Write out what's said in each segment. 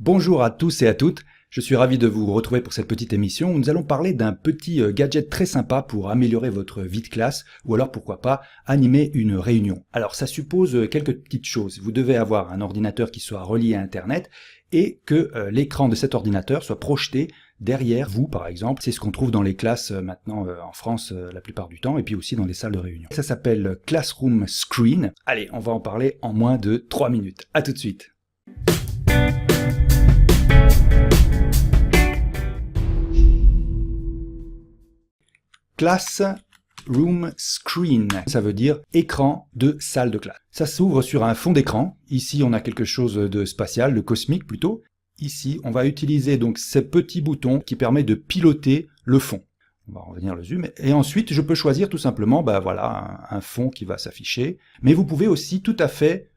Bonjour à tous et à toutes, je suis ravi de vous retrouver pour cette petite émission où nous allons parler d'un petit gadget très sympa pour améliorer votre vie de classe ou alors pourquoi pas animer une réunion. Alors ça suppose quelques petites choses. Vous devez avoir un ordinateur qui soit relié à Internet et que l'écran de cet ordinateur soit projeté derrière vous par exemple. C'est ce qu'on trouve dans les classes maintenant en France la plupart du temps et puis aussi dans les salles de réunion. Ça s'appelle Classroom Screen. Allez, on va en parler en moins de 3 minutes. À tout de suite. Classroom Screen, ça veut dire écran de salle de classe. Ça s'ouvre sur un fond d'écran. Ici, on a quelque chose de spatial, de cosmique plutôt. Ici, on va utiliser donc ces petits boutons qui permettent de piloter le fond. On va revenir le zoom. Et ensuite, je peux choisir tout simplement, voilà, un fond qui va s'afficher. Mais vous pouvez aussi tout à fait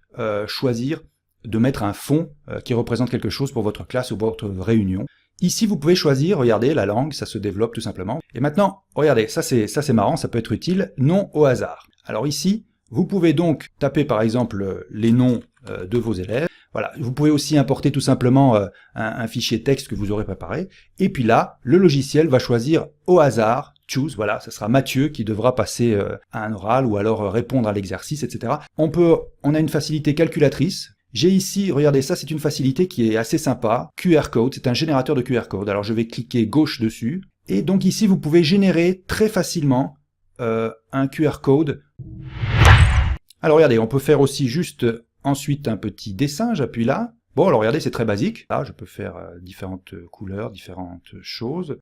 choisir de mettre un fond qui représente quelque chose pour votre classe ou votre réunion. Ici, vous pouvez choisir, regardez, la langue, ça se développe tout simplement. Et maintenant, regardez, ça c'est marrant, ça peut être utile, nom au hasard. Alors ici, vous pouvez donc taper par exemple les noms de vos élèves. Voilà, vous pouvez aussi importer tout simplement un fichier texte que vous aurez préparé. Et puis là, le logiciel va choisir au hasard, choose, voilà, ça sera Mathieu qui devra passer à un oral ou alors répondre à l'exercice, etc. On a une facilité calculatrice. J'ai ici, regardez, ça c'est une facilité qui est assez sympa, QR code, c'est un générateur de QR code. Alors je vais cliquer gauche dessus, et donc ici vous pouvez générer très facilement un QR code. Alors regardez, on peut faire aussi juste ensuite un petit dessin, j'appuie là. Bon alors regardez, c'est très basique. Là je peux faire différentes couleurs, différentes choses.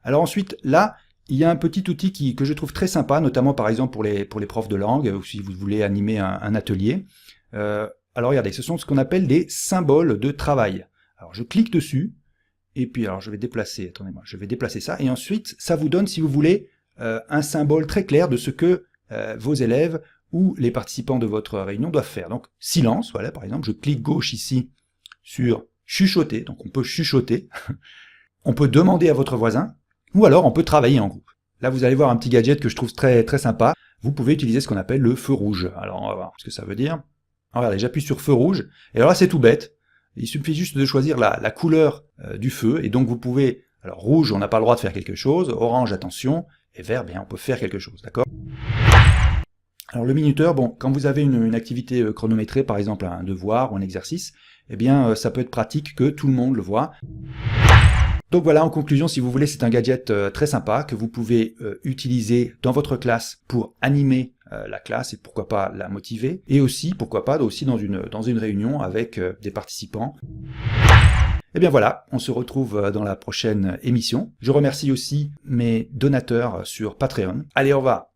Alors ensuite, là, il y a un petit outil que je trouve très sympa, notamment par exemple pour les profs de langue, ou si vous voulez animer un atelier. Alors regardez, ce sont ce qu'on appelle des symboles de travail. Alors je clique dessus, et puis alors je vais déplacer, attendez-moi, je vais déplacer ça, et ensuite ça vous donne, si vous voulez, un symbole très clair de ce que vos élèves ou les participants de votre réunion doivent faire. Donc silence, voilà, par exemple, je clique gauche ici sur chuchoter, donc on peut chuchoter, on peut demander à votre voisin, ou alors on peut travailler en groupe. Là vous allez voir un petit gadget que je trouve très, très sympa, vous pouvez utiliser ce qu'on appelle le feu rouge. Alors on va voir ce que ça veut dire. Alors, regardez, j'appuie sur feu rouge, et alors là c'est tout bête, il suffit juste de choisir la couleur du feu, et donc vous pouvez, alors rouge on n'a pas le droit de faire quelque chose, orange attention, et vert bien on peut faire quelque chose, d'accord? Alors le minuteur, bon, quand vous avez une activité chronométrée, par exemple un devoir ou un exercice, eh bien ça peut être pratique que tout le monde le voit. Donc voilà, en conclusion, si vous voulez, c'est un gadget très sympa que vous pouvez utiliser dans votre classe pour animer la classe et pourquoi pas la motiver, et aussi, pourquoi pas, aussi dans une réunion avec des participants. Et bien voilà, on se retrouve dans la prochaine émission. Je remercie aussi mes donateurs sur Patreon. Allez, au revoir!